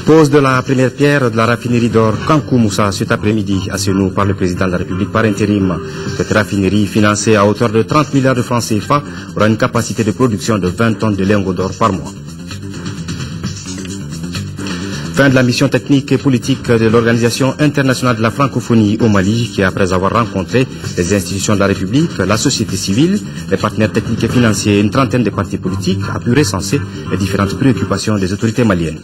Pose de la première pierre de la raffinerie d'or Kankou Moussa cet après-midi à Senou par le président de la République par intérim. Cette raffinerie, financée à hauteur de 30 milliards de francs CFA, aura une capacité de production de 20 tonnes de lingots d'or par mois. Fin de la mission technique et politique de l'Organisation internationale de la francophonie au Mali, qui, après avoir rencontré les institutions de la République, la société civile, les partenaires techniques et financiers et une trentaine de partis politiques, a pu recenser les différentes préoccupations des autorités maliennes.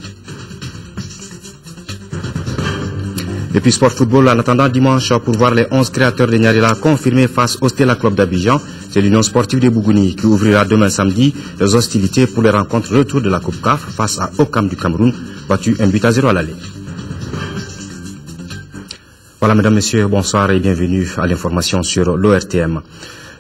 Et puis sport football, en attendant dimanche pour voir les 11 créateurs de Nyarila confirmés face au Stella Club d'Abidjan. C'est l'Union sportive de Bougouni qui ouvrira demain samedi les hostilités pour les rencontres retour de la Coupe CAF face à Okam du Cameroun, battu 1-0 à l'aller. Voilà, mesdames, messieurs, bonsoir et bienvenue à l'information sur l'ORTM.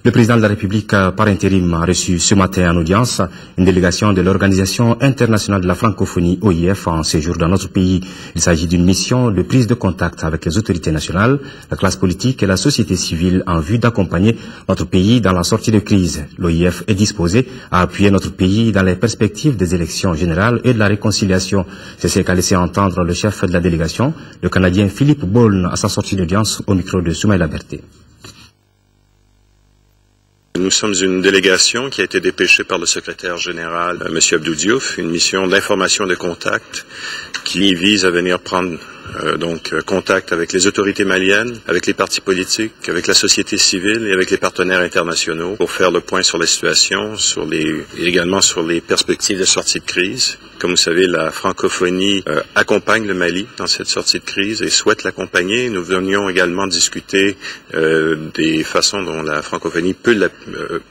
Le président de la République, par intérim, a reçu ce matin en audience une délégation de l'Organisation internationale de la francophonie, OIF, en séjour dans notre pays. Il s'agit d'une mission de prise de contact avec les autorités nationales, la classe politique et la société civile en vue d'accompagner notre pays dans la sortie de crise. L'OIF est disposé à appuyer notre pays dans les perspectives des élections générales et de la réconciliation. C'est ce qu'a laissé entendre le chef de la délégation, le Canadien Philippe Boulne, à sa sortie d'audience au micro de Soumaïla Berté. Nous sommes une délégation qui a été dépêchée par le secrétaire général, M. Abdou Diouf, une mission d'information de contact qui vise à venir prendre contact avec les autorités maliennes, avec les partis politiques, avec la société civile et avec les partenaires internationaux pour faire le point sur la situation, également sur les perspectives de sortie de crise. Comme vous savez, la francophonie accompagne le Mali dans cette sortie de crise et souhaite l'accompagner. Nous venions également discuter des façons dont la francophonie peut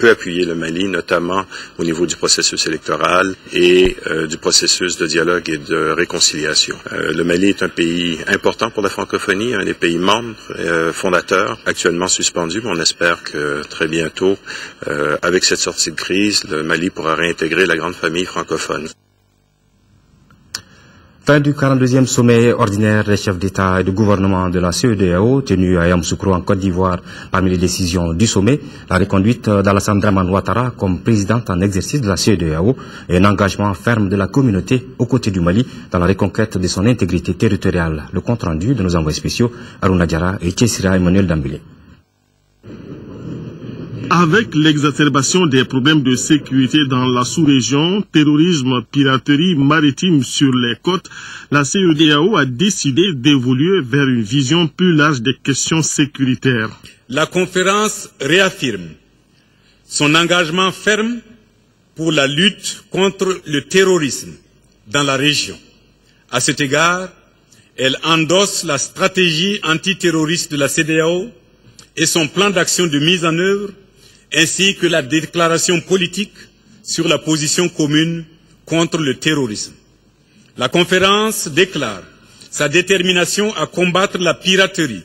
appuyer le Mali, notamment au niveau du processus électoral et du processus de dialogue et de réconciliation. Le Mali est un pays important pour la francophonie, un des pays membres fondateurs, actuellement suspendu, mais on espère que très bientôt, avec cette sortie de crise, le Mali pourra réintégrer la grande famille francophone. Fin du 42e sommet ordinaire des chefs d'État et de gouvernement de la CEDEAO, tenu à Yamoussoukro en Côte d'Ivoire. Parmi les décisions du sommet, la reconduite d'Alassane Dramane Ouattara comme présidente en exercice de la CEDEAO et un engagement ferme de la communauté aux côtés du Mali dans la reconquête de son intégrité territoriale. Le compte rendu de nos envoyés spéciaux, Aruna Diara et Tchessira Emmanuel Dambélé. Avec l'exacerbation des problèmes de sécurité dans la sous-région, terrorisme, piraterie maritime sur les côtes, la CEDEAO a décidé d'évoluer vers une vision plus large des questions sécuritaires. La conférence réaffirme son engagement ferme pour la lutte contre le terrorisme dans la région. À cet égard, elle endosse la stratégie antiterroriste de la CEDEAO et son plan d'action de mise en œuvre, ainsi que la déclaration politique sur la position commune contre le terrorisme. La conférence déclare sa détermination à combattre la piraterie,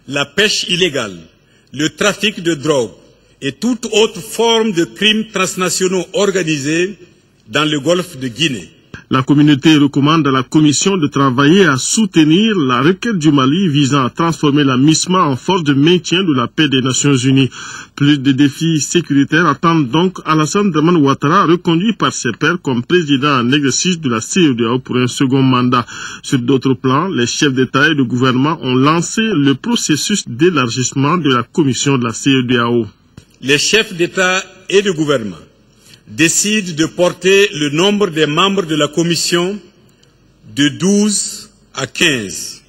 la pêche illégale, le trafic de drogue et toute autre forme de crimes transnationaux organisés dans le golfe de Guinée. La communauté recommande à la Commission de travailler à soutenir la requête du Mali visant à transformer la MISMA en force de maintien de la paix des Nations Unies. Plus de défis sécuritaires attendent donc Alassane Dramane Ouattara, reconduit par ses pairs comme président en exercice de la CEDEAO pour un second mandat. Sur d'autres plans, les chefs d'État et de gouvernement ont lancé le processus d'élargissement de la Commission de la CEDEAO. Les chefs d'État et de gouvernement décide de porter le nombre des membres de la Commission de 12 à 15.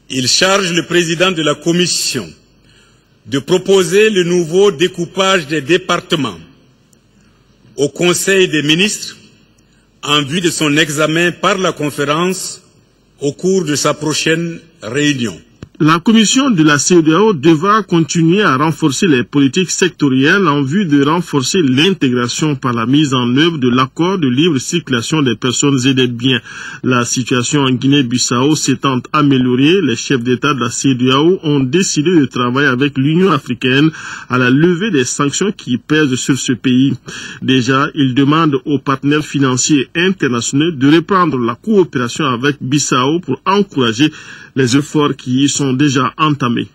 Il charge le président de la Commission de proposer le nouveau découpage des départements au Conseil des ministres en vue de son examen par la conférence au cours de sa prochaine réunion. La commission de la CEDEAO devra continuer à renforcer les politiques sectorielles en vue de renforcer l'intégration par la mise en œuvre de l'accord de libre circulation des personnes et des biens. La situation en Guinée-Bissau s'étant améliorée, les chefs d'État de la CEDEAO ont décidé de travailler avec l'Union africaine à la levée des sanctions qui pèsent sur ce pays. Déjà, ils demandent aux partenaires financiers internationaux de reprendre la coopération avec Bissau pour encourager les efforts qui y sont déjà entamés.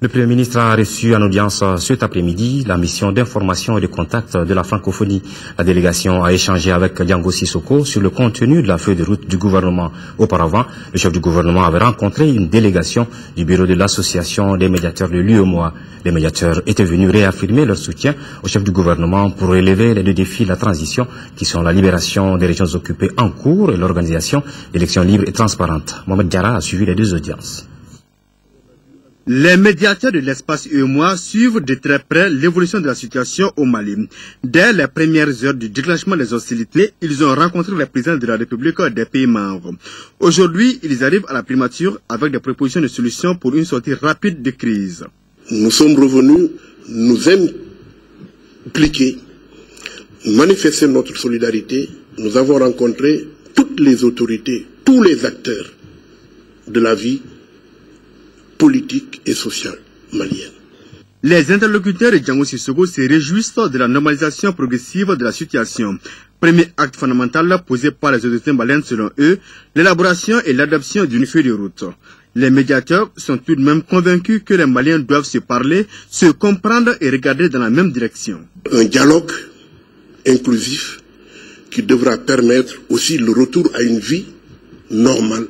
Le Premier ministre a reçu en audience cet après-midi la mission d'information et de contact de la francophonie. La délégation a échangé avec Diango Sissoko sur le contenu de la feuille de route du gouvernement. Auparavant, le chef du gouvernement avait rencontré une délégation du bureau de l'association des médiateurs de l'UEMOA. Les médiateurs étaient venus réaffirmer leur soutien au chef du gouvernement pour relever les deux défis de la transition qui sont la libération des régions occupées en cours et l'organisation d'élections libres et transparentes. Mohamed Diarra a suivi les deux audiences. Les médiateurs de l'espace UEMOA suivent de très près l'évolution de la situation au Mali. Dès les premières heures du déclenchement des hostilités, ils ont rencontré les présidents de la République des pays membres. Aujourd'hui, ils arrivent à la primature avec des propositions de solutions pour une sortie rapide de crise. Nous sommes revenus nous impliquer, manifester notre solidarité. Nous avons rencontré toutes les autorités, tous les acteurs de la vie politique et sociale malienne. Les interlocuteurs de Diango Sissoko se réjouissent de la normalisation progressive de la situation. Premier acte fondamental posé par les autorités maliennes selon eux, l'élaboration et l'adoption d'une feuille de route. Les médiateurs sont tout de même convaincus que les Maliens doivent se parler, se comprendre et regarder dans la même direction. Un dialogue inclusif qui devra permettre aussi le retour à une vie normale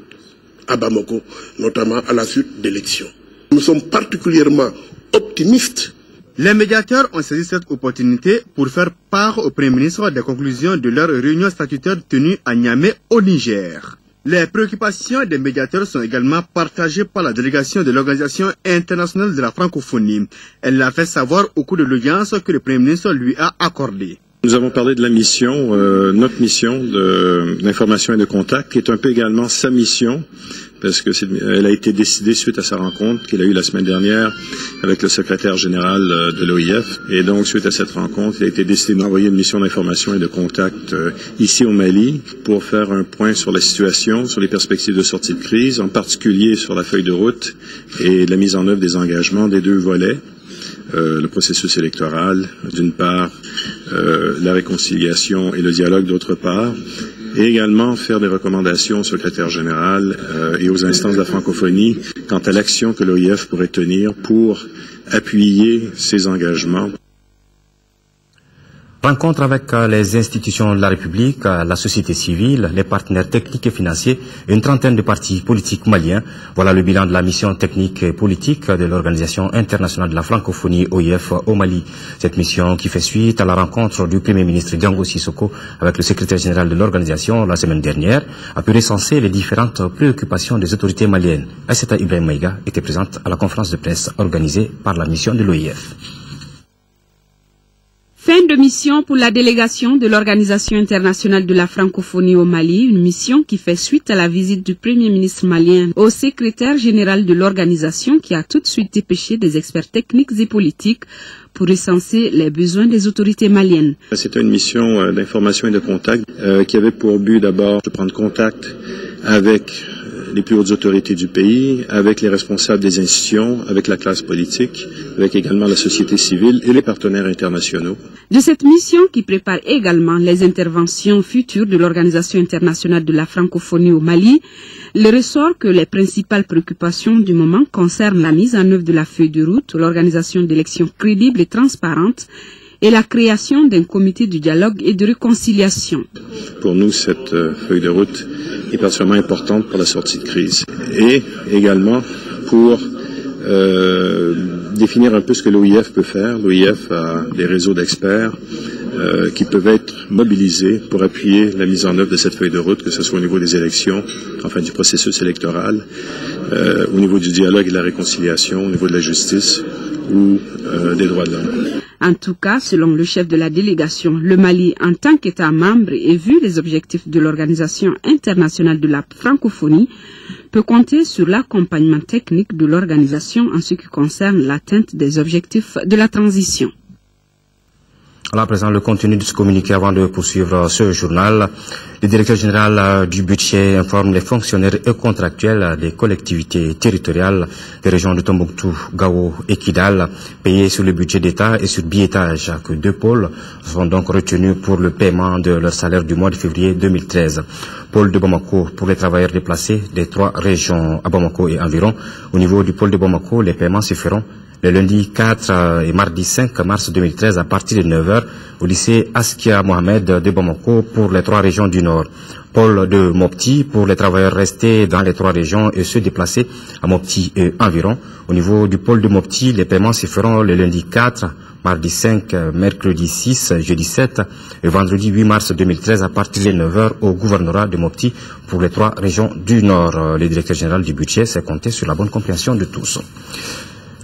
à Bamako, notamment à la suite d'élections. Nous sommes particulièrement optimistes. Les médiateurs ont saisi cette opportunité pour faire part au Premier ministre des conclusions de leur réunion statutaire tenue à Niamey, au Niger. Les préoccupations des médiateurs sont également partagées par la délégation de l'Organisation internationale de la francophonie. Elle l'a fait savoir au cours de l'audience que le Premier ministre lui a accordée. Nous avons parlé de la mission, notre mission d'information et de contact, qui est un peu également sa mission, parce que elle a été décidée suite à sa rencontre qu'il a eue la semaine dernière avec le secrétaire général de l'OIF. Et donc, suite à cette rencontre, il a été décidé d'envoyer une mission d'information et de contact ici au Mali pour faire un point sur la situation, sur les perspectives de sortie de crise, en particulier sur la feuille de route et la mise en œuvre des engagements des deux volets. Le processus électoral, d'une part, la réconciliation et le dialogue, d'autre part, et également faire des recommandations au secrétaire général et aux instances de la francophonie quant à l'action que l'OIF pourrait tenir pour appuyer ces engagements. Rencontre avec les institutions de la République, la société civile, les partenaires techniques et financiers et une trentaine de partis politiques maliens. Voilà le bilan de la mission technique et politique de l'Organisation internationale de la francophonie OIF au Mali. Cette mission qui fait suite à la rencontre du Premier ministre Diango Sissoko avec le secrétaire général de l'organisation la semaine dernière a pu recenser les différentes préoccupations des autorités maliennes. Aïssata Ibrahim Maïga était présente à la conférence de presse organisée par la mission de l'OIF. Fin de mission pour la délégation de l'Organisation internationale de la francophonie au Mali, une mission qui fait suite à la visite du Premier ministre malien au secrétaire général de l'organisation qui a tout de suite dépêché des experts techniques et politiques pour recenser les besoins des autorités maliennes. C'était une mission d'information et de contact qui avait pour but d'abord de prendre contact avec les plus hautes autorités du pays, avec les responsables des institutions, avec la classe politique, avec également la société civile et les partenaires internationaux. De cette mission qui prépare également les interventions futures de l'Organisation internationale de la francophonie au Mali, il ressort que les principales préoccupations du moment concernent la mise en œuvre de la feuille de route, l'organisation d'élections crédibles et transparentes, et la création d'un comité de dialogue et de réconciliation. Pour nous, cette feuille de route est particulièrement importante pour la sortie de crise et également pour définir un peu ce que l'OIF peut faire. L'OIF a des réseaux d'experts qui peuvent être mobilisés pour appuyer la mise en œuvre de cette feuille de route, que ce soit au niveau des élections, enfin du processus électoral, au niveau du dialogue et de la réconciliation, au niveau de la justice ou des droits de l'homme. En tout cas, selon le chef de la délégation, le Mali, en tant qu'État membre et vu les objectifs de l'Organisation internationale de la francophonie, peut compter sur l'accompagnement technique de l'organisation en ce qui concerne l'atteinte des objectifs de la transition. À présent, le contenu de ce communiqué avant de poursuivre ce journal. Le directeur général du budget informe les fonctionnaires et contractuels des collectivités territoriales des régions de Tombouctou, Gao et Kidal, payés sur le budget d'État et sur billetage, que 2 pôles sont donc retenus pour le paiement de leur salaire du mois de février 2013. Pôle de Bamako pour les travailleurs déplacés des 3 régions à Bamako et environ. Au niveau du pôle de Bamako, les paiements se feront le lundi 4 et mardi 5 mars 2013 à partir de 9h au lycée Askia Mohamed de Bamako pour les 3 régions du Nord. Pôle de Mopti pour les travailleurs restés dans les 3 régions et ceux déplacés à Mopti et environ. Au niveau du pôle de Mopti, les paiements se feront le lundi 4, mardi 5, mercredi 6, jeudi 7 et vendredi 8 mars 2013 à partir de 9h au gouvernorat de Mopti pour les 3 régions du Nord. Le directeur général du budget s'est compté sur la bonne compréhension de tous.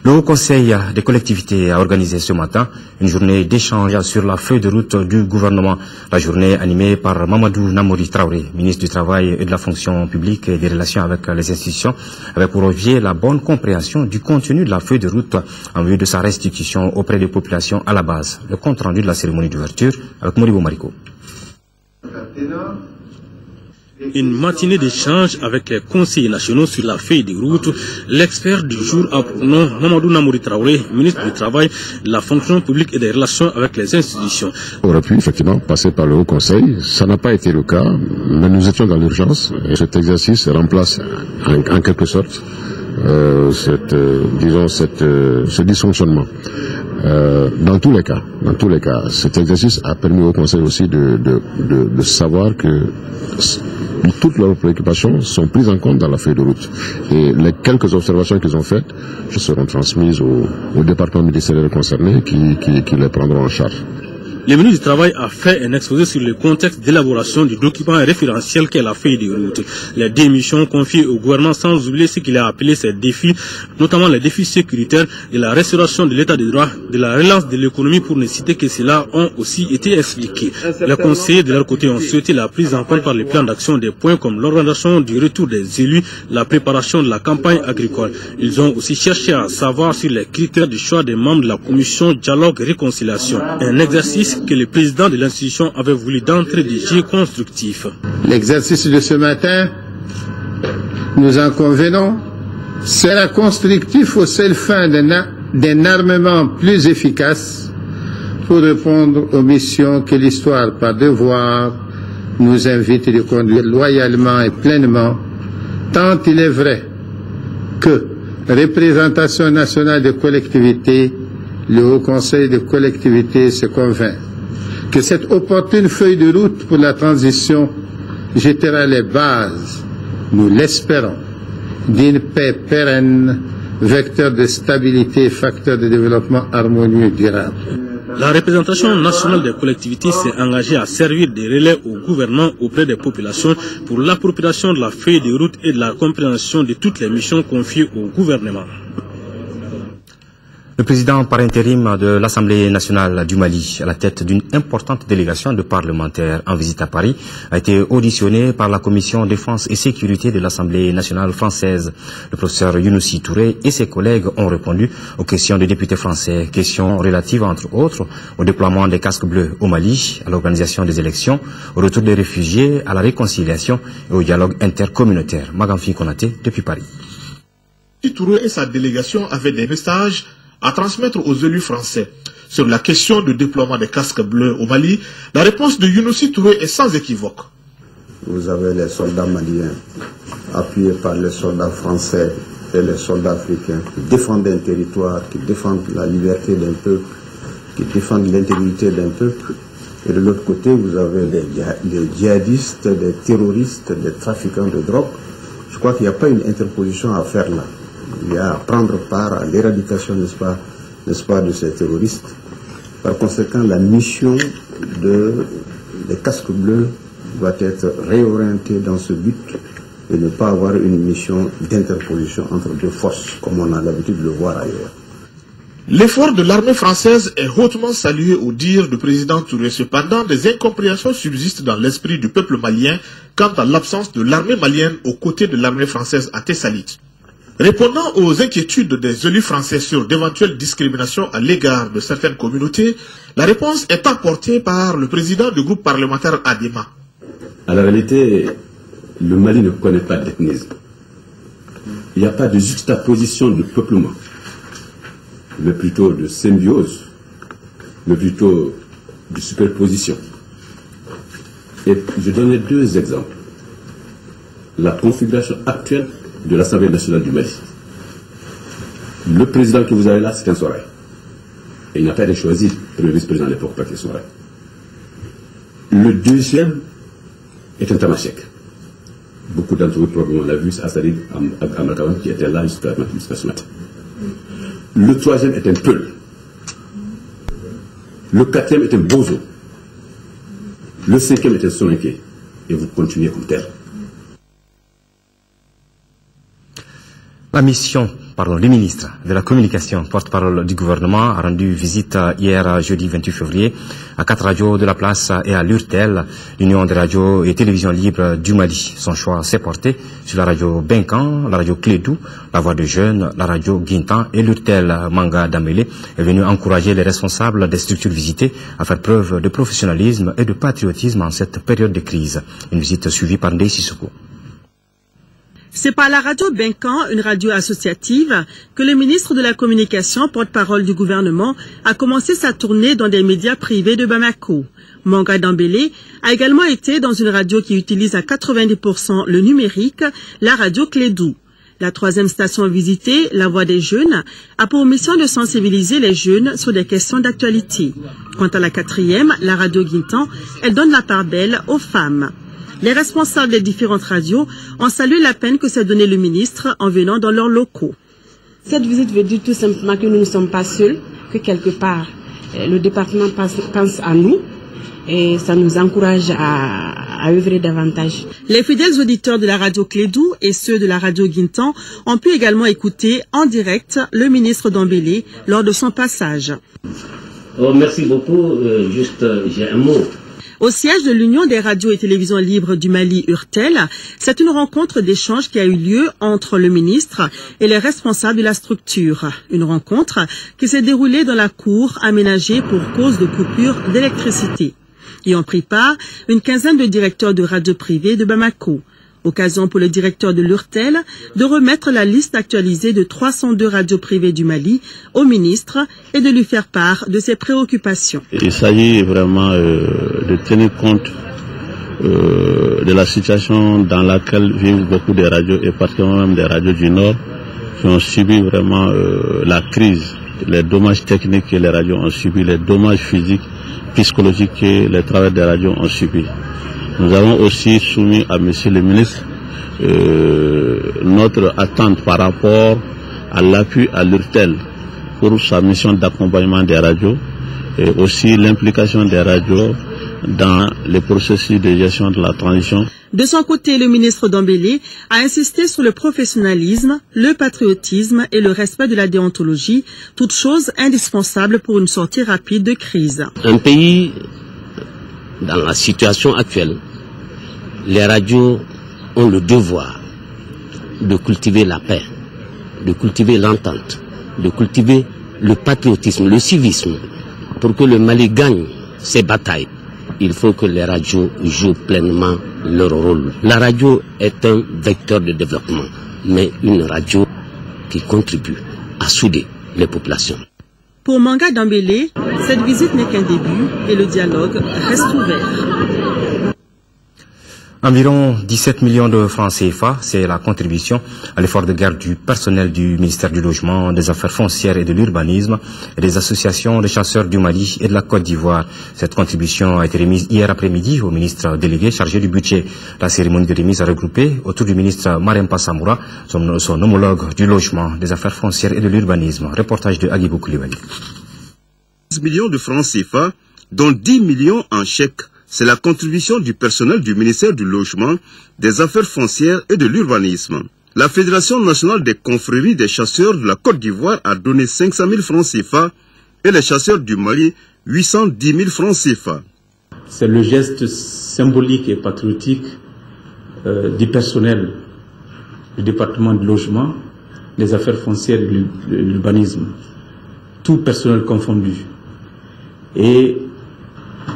Le Haut Conseil des collectivités a organisé ce matin une journée d'échange sur la feuille de route du gouvernement. La journée animée par Mamadou Namouri Traoré, ministre du Travail et de la fonction publique et des relations avec les institutions, avec pour objet la bonne compréhension du contenu de la feuille de route en vue de sa restitution auprès des populations à la base. Le compte rendu de la cérémonie d'ouverture avec Moribo Mariko. Une matinée d'échange avec les conseillers nationaux sur la feuille de route. L'expert du jour a pour nom Mamadou Namouri Traoré, ministre du Travail, de la fonction publique et des relations avec les institutions. On aurait pu effectivement passer par le Haut Conseil. Ça n'a pas été le cas, mais nous étions dans l'urgence. Et cet exercice remplace en quelque sorte ce dysfonctionnement. Dans tous les cas, cet exercice a permis au Conseil aussi de savoir que toutes leurs préoccupations sont prises en compte dans la feuille de route. Et les quelques observations qu'ils ont faites seront transmises au département ministériel concerné qui les prendront en charge. Le ministre du Travail a fait un exposé sur le contexte d'élaboration du document référentiel qu'est la feuille de route. Les démissions confiées au gouvernement sans oublier ce qu'il a appelé ces défis, notamment les défis sécuritaires, de la restauration de l'état de droit, de la relance de l'économie pour ne citer que cela, ont aussi été expliqués. Les conseillers de leur côté ont souhaité la prise en compte par les plans d'action des points comme l'organisation du retour des élus, la préparation de la campagne agricole. Ils ont aussi cherché à savoir sur les critères du choix des membres de la commission Dialogue et Réconciliation. Un exercice que le président de l'institution avait voulu d'entrée de jeu constructif. L'exercice de ce matin, nous en convenons, sera constructif aux seules fins d'un armement plus efficace pour répondre aux missions que l'histoire, par devoir, nous invite de conduire loyalement et pleinement, tant il est vrai que représentation nationale des collectivités, le Haut Conseil des collectivités se convainc que cette opportune feuille de route pour la transition jettera les bases, nous l'espérons, d'une paix pérenne, vecteur de stabilité et facteur de développement harmonieux et durable. La représentation nationale des collectivités s'est engagée à servir de relais au gouvernement auprès des populations pour l'appropriation de la feuille de route et de la compréhension de toutes les missions confiées au gouvernement. Le président par intérim de l'Assemblée nationale du Mali, à la tête d'une importante délégation de parlementaires en visite à Paris, a été auditionné par la commission défense et sécurité de l'Assemblée nationale française. Le professeur Younousi Touré et ses collègues ont répondu aux questions des députés français, questions relatives entre autres au déploiement des casques bleus au Mali, à l'organisation des élections, au retour des réfugiés, à la réconciliation et au dialogue intercommunautaire. Magamfi Konaté depuis Paris. Touré et sa délégation avaient des messages à transmettre aux élus français. Sur la question du déploiement des casques bleus au Mali, la réponse de Younousi Touré est sans équivoque. Vous avez les soldats maliens, appuyés par les soldats français et les soldats africains, qui défendent un territoire, qui défendent la liberté d'un peuple, qui défendent l'intégrité d'un peuple. Et de l'autre côté, vous avez des djihadistes, des terroristes, des trafiquants de drogue. Je crois qu'il n'y a pas une interposition à faire là. Il y a à prendre part à l'éradication, n'est-ce pas, de ces terroristes. Par conséquent, la mission des casques bleus doit être réorientée dans ce but et ne pas avoir une mission d'interposition entre deux forces, comme on a l'habitude de le voir ailleurs. L'effort de l'armée française est hautement salué au dire du président Touré. Cependant, des incompréhensions subsistent dans l'esprit du peuple malien quant à l'absence de l'armée malienne aux côtés de l'armée française à Tessalit. Répondant aux inquiétudes des élus français sur d'éventuelles discriminations à l'égard de certaines communautés, la réponse est apportée par le président du groupe parlementaire ADEMA. À la réalité, le Mali ne connaît pas d'ethnisme. Il n'y a pas de juxtaposition de peuplement, mais plutôt de symbiose, mais plutôt de superposition. Et je donnerai deux exemples. La configuration actuelle de l'Assemblée nationale du Mali. Le président que vous avez là, c'est un Soraï. Et il n'a pas été choisi pour le vice-président à l'époque par Soraï. Le deuxième est un Tamashek. Beaucoup d'entre vous probablement l'ont vu, c'est Assarid Amarkawan qui était là jusqu'à ce matin. Le troisième est un Peul. Le quatrième est un Bozo. Le cinquième est un Soninké. Et vous continuez comme tel. Le ministre de la Communication, porte-parole du gouvernement, a rendu visite hier, jeudi 28 février, à 4 radios de la place et à l'URTEL, l'Union des radios et télévisions libres du Mali. Son choix s'est porté sur la radio Benkan, la radio Clédou, la Voix des Jeunes, la radio Guintan et l'URTEL Manga Dambélé est venu encourager les responsables des structures visitées à faire preuve de professionnalisme et de patriotisme en cette période de crise. Une visite suivie par Ndeye Sissoko. C'est par la radio Benkan, une radio associative, que le ministre de la Communication, porte-parole du gouvernement, a commencé sa tournée dans des médias privés de Bamako. Manga Dambélé a également été dans une radio qui utilise à 90% le numérique, la radio Clédou. La troisième station visitée, la Voix des Jeunes, a pour mission de sensibiliser les jeunes sur des questions d'actualité. Quant à la quatrième, la radio Guintan, elle donne la part belle aux femmes. Les responsables des différentes radios ont salué la peine que s'est donnée le ministre en venant dans leurs locaux. Cette visite veut dire tout simplement que nous ne sommes pas seuls, que quelque part le département pense à nous et ça nous encourage à œuvrer davantage. Les fidèles auditeurs de la radio Clédou et ceux de la radio Guintan ont pu également écouter en direct le ministre Dambélé lors de son passage. Oh, merci beaucoup. J'ai un mot. Au siège de l'Union des radios et télévisions libres du Mali, URTEL, c'est une rencontre d'échange qui a eu lieu entre le ministre et les responsables de la structure. Une rencontre qui s'est déroulée dans la cour aménagée pour cause de coupure d'électricité. Y ont pris part une quinzaine de directeurs de radios privées de Bamako. Occasion pour le directeur de l'URTEL de remettre la liste actualisée de 302 radios privées du Mali au ministre et de lui faire part de ses préoccupations. Il s'agit vraiment de tenir compte de la situation dans laquelle vivent beaucoup de radios et particulièrement même des radios du Nord qui ont subi vraiment la crise, les dommages techniques que les radios ont subis, les dommages physiques, psychologiques que les travailleurs des radios ont subis. Nous avons aussi soumis à Monsieur le ministre notre attente par rapport à l'appui à l'URTEL pour sa mission d'accompagnement des radios et aussi l'implication des radios dans les processus de gestion de la transition. De son côté, le ministre Dambélé a insisté sur le professionnalisme, le patriotisme et le respect de la déontologie, toutes choses indispensables pour une sortie rapide de crise. Un pays dans la situation actuelle, les radios ont le devoir de cultiver la paix, de cultiver l'entente, de cultiver le patriotisme, le civisme. Pour que le Mali gagne ses batailles, il faut que les radios jouent pleinement leur rôle. La radio est un vecteur de développement, mais une radio qui contribue à souder les populations. Pour Manga Dambélé, cette visite n'est qu'un début et le dialogue reste ouvert. Environ 17 millions de francs CFA, c'est la contribution à l'effort de guerre du personnel du ministère du Logement, des Affaires foncières et de l'Urbanisme et des associations de chasseurs du Mali et de la Côte d'Ivoire. Cette contribution a été remise hier après-midi au ministre délégué chargé du budget. La cérémonie de remise a regroupé autour du ministre Marempa Samoura, son homologue du Logement, des Affaires foncières et de l'Urbanisme. Reportage de Agibou Koulibaly. 10 millions de francs CFA, dont 10 millions en chèques. C'est la contribution du personnel du ministère du Logement, des Affaires foncières et de l'Urbanisme. La Fédération nationale des confréries des chasseurs de la Côte d'Ivoire a donné 500 000 francs CFA et les chasseurs du Mali 810 000 francs CFA. C'est le geste symbolique et patriotique du personnel du département du Logement des affaires foncières et de l'urbanisme, tout personnel confondu. Et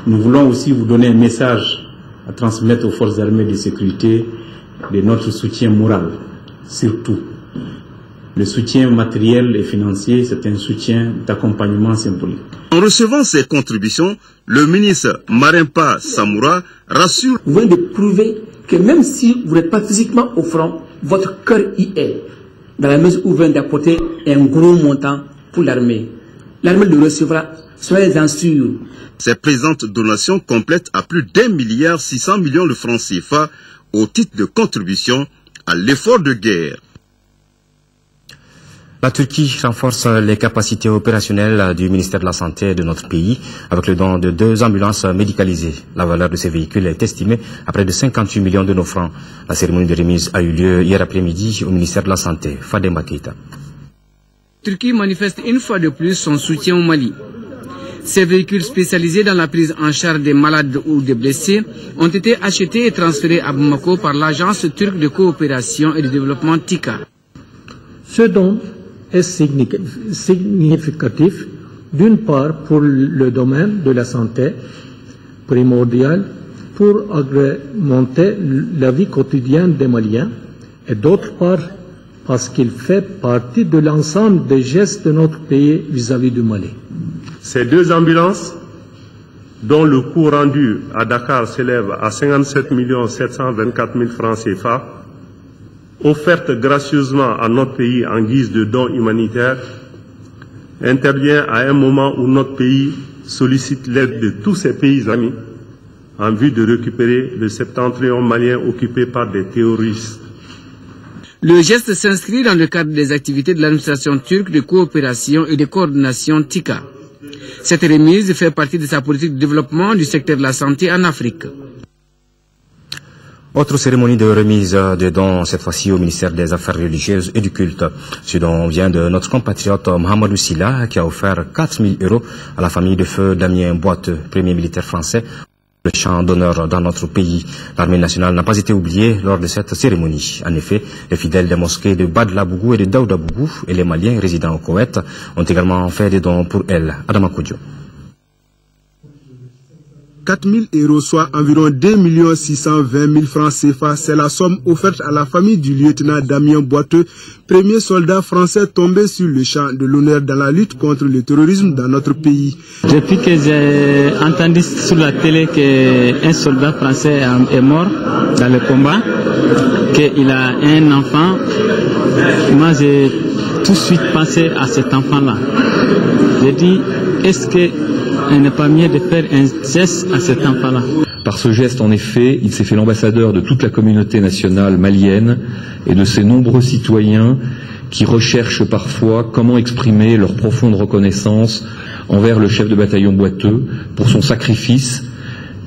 nous voulons aussi vous donner un message à transmettre aux forces armées de sécurité de notre soutien moral, surtout. Le soutien matériel et financier, c'est un soutien d'accompagnement symbolique. En recevant ces contributions, le ministre Marimpa Samoura rassure. Vous venez de prouver que même si vous n'êtes pas physiquement au front, votre cœur y est, dans la mesure où vous venez d'apporter un gros montant pour l'armée. L'armée le recevra, soyez-en sûrs. Ces présentes donations complètent à plus d'1,6 milliard de francs CFA au titre de contribution à l'effort de guerre. La Turquie renforce les capacités opérationnelles du ministère de la Santé de notre pays avec le don de 2 ambulances médicalisées. La valeur de ces véhicules est estimée à près de 58 millions de nos francs. La cérémonie de remise a eu lieu hier après-midi au ministère de la Santé. Fademba Keita. La Turquie manifeste une fois de plus son soutien au Mali. Ces véhicules spécialisés dans la prise en charge des malades ou des blessés ont été achetés et transférés à Bamako par l'Agence turque de coopération et de développement TICA. Ce don est significatif d'une part pour le domaine de la santé primordial pour augmenter la vie quotidienne des Maliens et d'autre part parce qu'il fait partie de l'ensemble des gestes de notre pays vis-à-vis du Mali. Ces 2 ambulances, dont le coût rendu à Dakar s'élève à 57 724 000 francs CFA, offerte gracieusement à notre pays en guise de don humanitaire, intervient à un moment où notre pays sollicite l'aide de tous ses pays amis en vue de récupérer le septentrion malien occupé par des terroristes. Le geste s'inscrit dans le cadre des activités de l'administration turque de coopération et de coordination TICA. Cette remise fait partie de sa politique de développement du secteur de la santé en Afrique. Autre cérémonie de remise de dons, cette fois-ci au ministère des Affaires religieuses et du culte. Ce don vient de notre compatriote Mohamedou Silla qui a offert 4 000 € à la famille de feu Damien Boiteux, premier militaire français, le champ d'honneur dans notre pays. L'armée nationale n'a pas été oubliée lors de cette cérémonie. En effet, les fidèles des mosquées de Badlabougou et de Daoudabougou et les Maliens résidant au Koweït ont également fait des dons pour elle. Adama Koudjo. 4 000 €, soit environ 2 620 000 francs CFA. C'est la somme offerte à la famille du lieutenant Damien Boiteux, premier soldat français tombé sur le champ de l'honneur dans la lutte contre le terrorisme dans notre pays. Depuis que j'ai entendu sur la télé qu'un soldat français est mort dans le combat, qu'il a un enfant, moi j'ai tout de suite pensé à cet enfant-là. J'ai dit, est-ce qu'il n'est pas mieux de faire un geste à cet enfant-là? Par ce geste, en effet, il s'est fait l'ambassadeur de toute la communauté nationale malienne et de ses nombreux citoyens qui recherchent parfois comment exprimer leur profonde reconnaissance envers le chef de bataillon Boiteux pour son sacrifice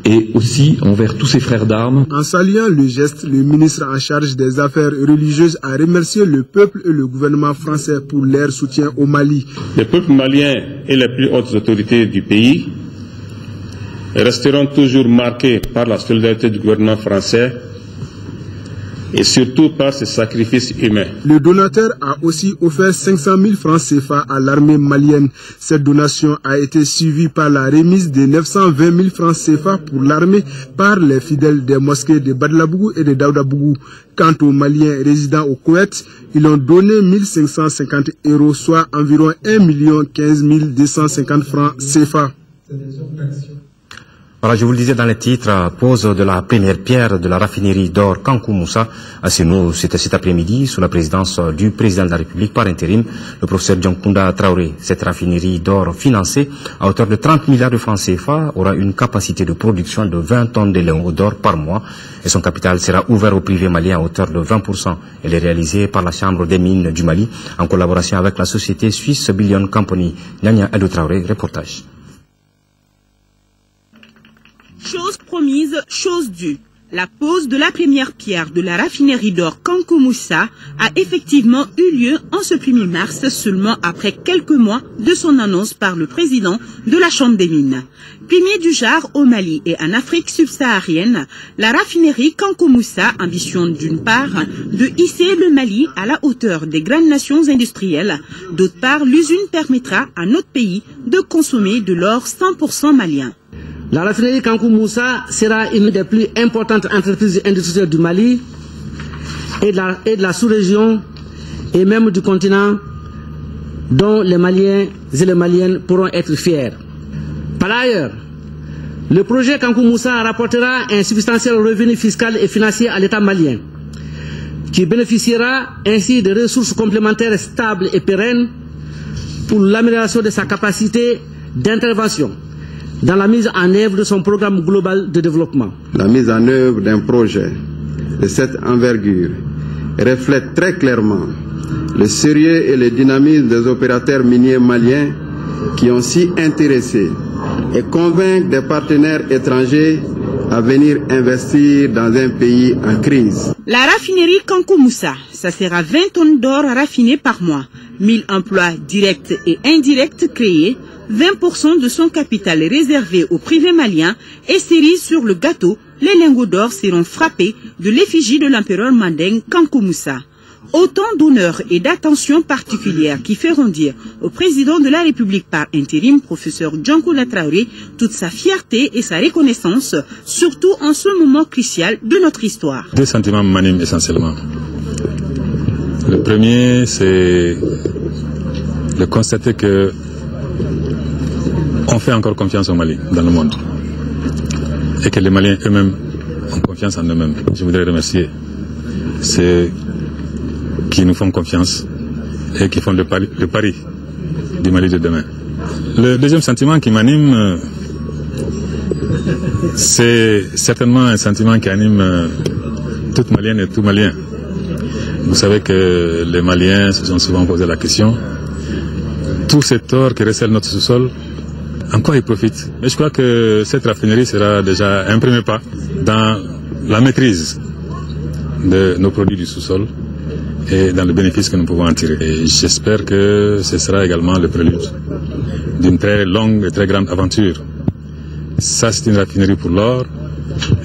et aussi envers tous ses frères d'armes. En saluant le geste, le ministre en charge des affaires religieuses a remercié le peuple et le gouvernement français pour leur soutien au Mali. Le peuple malien et les plus hautes autorités du pays resteront toujours marqués par la solidarité du gouvernement français et surtout par ses sacrifices humains. Le donateur a aussi offert 500 000 francs CFA à l'armée malienne. Cette donation a été suivie par la remise de 920 000 francs CFA pour l'armée par les fidèles des mosquées de Badlabougou et de Daoudabougou. Quant aux Maliens résidant au Koweït, ils ont donné 1 550 €, soit environ 1 15 250 francs CFA. Voilà, je vous le disais dans les titres, pose de la première pierre de la raffinerie d'or Kankou Moussa à Sénou. C'était cet après-midi sous la présidence du président de la République par intérim, le professeur Dionkounda Traoré. Cette raffinerie d'or financée à hauteur de 30 milliards de francs CFA aura une capacité de production de 20 tonnes de léon d'or par mois et son capital sera ouvert au privé malien à hauteur de 20%. Elle est réalisée par la Chambre des mines du Mali en collaboration avec la société suisse Billion Company. Nyanya Edou Traoré, reportage. Chose promise, chose due. La pose de la première pierre de la raffinerie d'or Kankoumoussa a effectivement eu lieu en ce 1er mars, seulement après quelques mois de son annonce par le président de la Chambre des mines. Premier du genre au Mali et en Afrique subsaharienne, la raffinerie Kankoumoussa ambitionne d'une part de hisser le Mali à la hauteur des grandes nations industrielles, d'autre part l'usine permettra à notre pays de consommer de l'or 100% malien. La raffinerie Kankoumoussa sera une des plus importantes entreprises industrielles du Mali et de la sous-région et même du continent dont les Maliens et les Maliennes pourront être fiers. Par ailleurs, le projet Kankoumoussa rapportera un substantiel revenu fiscal et financier à l'État malien, qui bénéficiera ainsi de ressources complémentaires stables et pérennes pour l'amélioration de sa capacité d'intervention dans la mise en œuvre de son programme global de développement. La mise en œuvre d'un projet de cette envergure reflète très clairement le sérieux et le dynamisme des opérateurs miniers maliens qui ont si intéressé et convaincre des partenaires étrangers à venir investir dans un pays en crise. La raffinerie Kankoumoussa, ça sera 20 tonnes d'or raffinées par mois, 1000 emplois directs et indirects créés, 20% de son capital est réservé au privé malien et cerise sur le gâteau, les lingots d'or seront frappés de l'effigie de l'empereur manding Kankoumoussa. Autant d'honneur et d'attention particulière qui feront dire au président de la République par intérim, professeur Djankoula Traoré, toute sa fierté et sa reconnaissance, surtout en ce moment crucial de notre histoire. Deux sentiments m'animent essentiellement. Le premier, c'est de constater que on fait encore confiance au Mali dans le monde et que les Maliens eux-mêmes ont confiance en eux-mêmes. Je voudrais remercier ceux qui nous font confiance et qui font le pari du Mali de demain. Le deuxième sentiment qui m'anime, c'est certainement un sentiment qui anime toute Malienne et tout Malien. Vous savez que les Maliens se sont souvent posé la question, tout cet or qui recèle notre sous-sol, en quoi ils profitent? Mais je crois que cette raffinerie sera déjà un premier pas dans la maîtrise de nos produits du sous-sol et dans le bénéfice que nous pouvons en tirer. Et j'espère que ce sera également le prélude d'une très longue et très grande aventure. Ça, c'est une raffinerie pour l'or.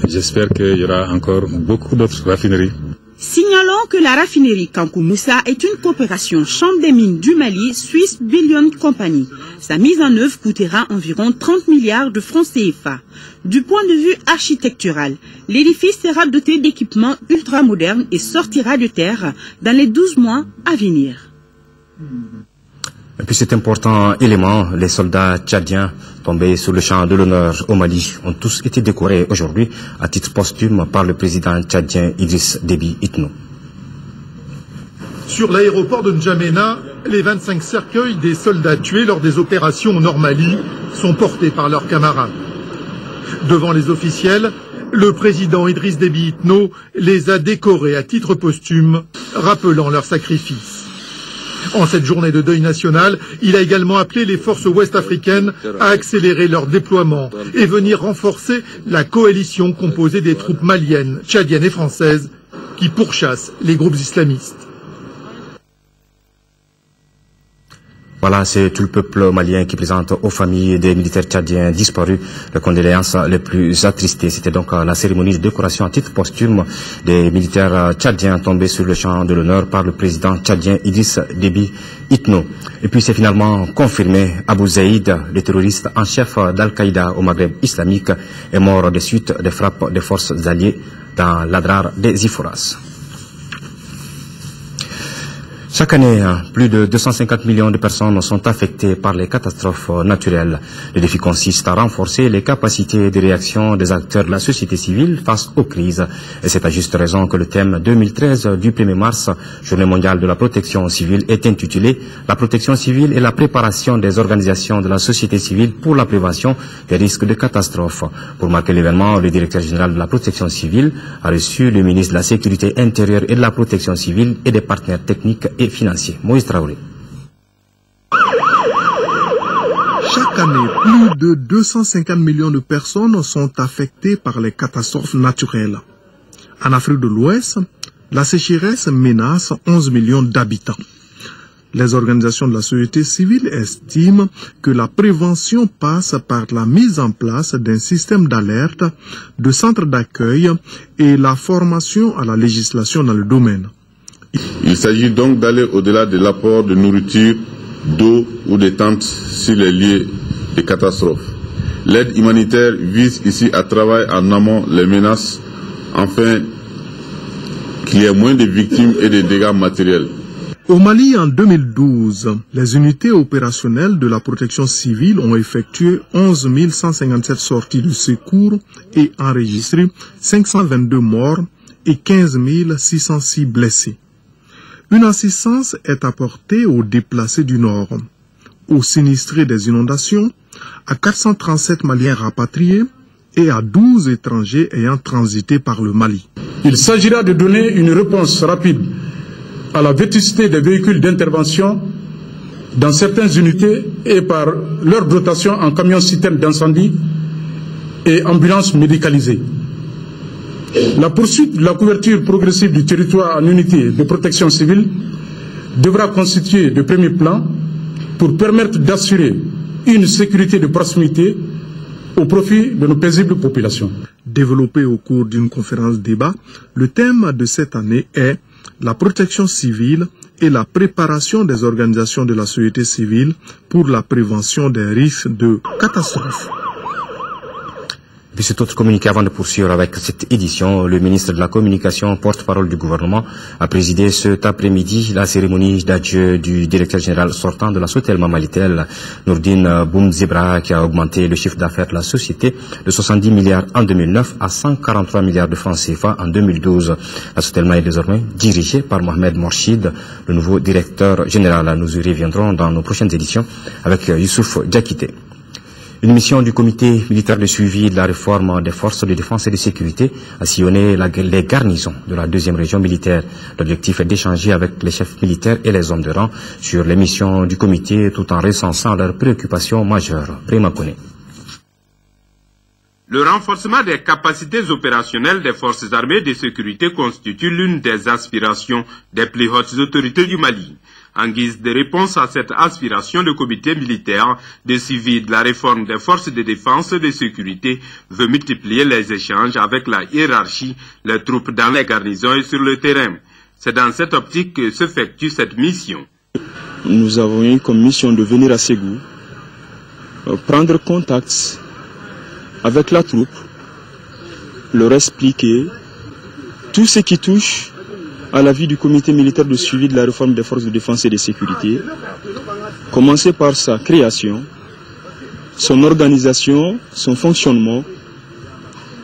J'espère qu'il y aura encore beaucoup d'autres raffineries. Signalons que la raffinerie Kankoumoussa est une coopération Chambre des mines du Mali, Swiss Billion Company. Sa mise en œuvre coûtera environ 30 milliards de francs CFA. Du point de vue architectural, l'édifice sera doté d'équipements ultramodernes et sortira de terre dans les 12 mois à venir. Et puis cet important élément, les soldats tchadiens tombés sur le champ de l'honneur au Mali ont tous été décorés aujourd'hui à titre posthume par le président tchadien Idriss Déby Itno. Sur l'aéroport de N'Djamena, les 25 cercueils des soldats tués lors des opérations au Nord Mali sont portés par leurs camarades. Devant les officiels, le président Idriss Déby Itno les a décorés à titre posthume, rappelant leur sacrifice. En cette journée de deuil national, il a également appelé les forces ouest-africaines à accélérer leur déploiement et venir renforcer la coalition composée des troupes maliennes, tchadiennes et françaises qui pourchassent les groupes islamistes. Voilà, c'est tout le peuple malien qui présente aux familles des militaires tchadiens disparus les condoléances les plus attristées. C'était donc la cérémonie de décoration à titre posthume des militaires tchadiens tombés sur le champ de l'honneur par le président tchadien Idriss Déby Itno. Et puis c'est finalement confirmé, Abou Zaïd, le terroriste en chef d'Al-Qaïda au Maghreb islamique, est mort des suites des frappes des forces alliées dans l'Adrar des Iforas. Chaque année, plus de 250 millions de personnes sont affectées par les catastrophes naturelles. Le défi consiste à renforcer les capacités de réaction des acteurs de la société civile face aux crises. Et c'est à juste raison que le thème 2013 du 1er mars, Journée mondiale de la protection civile, est intitulé « La protection civile et la préparation des organisations de la société civile pour la prévention des risques de catastrophes ». Pour marquer l'événement, le directeur général de la protection civile a reçu le ministre de la Sécurité intérieure et de la protection civile et des partenaires techniques et financiers. Moïse Traoré. Chaque année, plus de 250 millions de personnes sont affectées par les catastrophes naturelles. En Afrique de l'Ouest, la sécheresse menace 11 millions d'habitants. Les organisations de la société civile estiment que la prévention passe par la mise en place d'un système d'alerte, de centres d'accueil et la formation à la législation dans le domaine. Il s'agit donc d'aller au-delà de l'apport de nourriture, d'eau ou de tentes sur les lieux de catastrophes. L'aide humanitaire vise ici à travailler en amont les menaces afin qu'il y ait moins de victimes et de dégâts matériels. Au Mali, en 2012, les unités opérationnelles de la protection civile ont effectué 11 157 sorties de secours et enregistré 522 morts et 15 606 blessés. Une assistance est apportée aux déplacés du Nord, aux sinistrés des inondations, à 437 Maliens rapatriés et à 12 étrangers ayant transité par le Mali. Il s'agira de donner une réponse rapide à la vétusté des véhicules d'intervention dans certaines unités et par leur dotation en camions-citernes d'incendie et ambulances médicalisées. La poursuite de la couverture progressive du territoire en unité de protection civile devra constituer de premiers plans pour permettre d'assurer une sécurité de proximité au profit de nos paisibles populations. Développé au cours d'une conférence débat, le thème de cette année est la protection civile et la préparation des organisations de la société civile pour la prévention des risques de catastrophes. Puis cet autre communiqué avant de poursuivre avec cette édition, le ministre de la Communication, porte-parole du gouvernement, a présidé cet après-midi la cérémonie d'adieu du directeur général sortant de la Sotelma Malitel, Nourdine Boumzebra, qui a augmenté le chiffre d'affaires de la société de 70 milliards en 2009 à 143 milliards de francs CFA en 2012. La Sotelma est désormais dirigée par Mohamed Morchid, le nouveau directeur général. Nous y reviendrons dans nos prochaines éditions avec Youssouf Diakité. Une mission du comité militaire de suivi de la réforme des forces de défense et de sécurité a sillonné les garnisons de la deuxième région militaire. L'objectif est d'échanger avec les chefs militaires et les hommes de rang sur les missions du comité tout en recensant leurs préoccupations majeures. Prima Kone. Le renforcement des capacités opérationnelles des forces armées de sécurité constitue l'une des aspirations des plus hautes autorités du Mali. En guise de réponse à cette aspiration, le comité militaire de suivi de la réforme des forces de défense et de sécurité veut multiplier les échanges avec la hiérarchie, les troupes dans les garnisons et sur le terrain. C'est dans cette optique que s'effectue cette mission. Nous avons eu comme mission de venir à Ségou, prendre contact avec la troupe, leur expliquer tout ce qui touche à la vie du comité militaire de suivi de la réforme des forces de défense et de sécurité, commencer par sa création, son organisation, son fonctionnement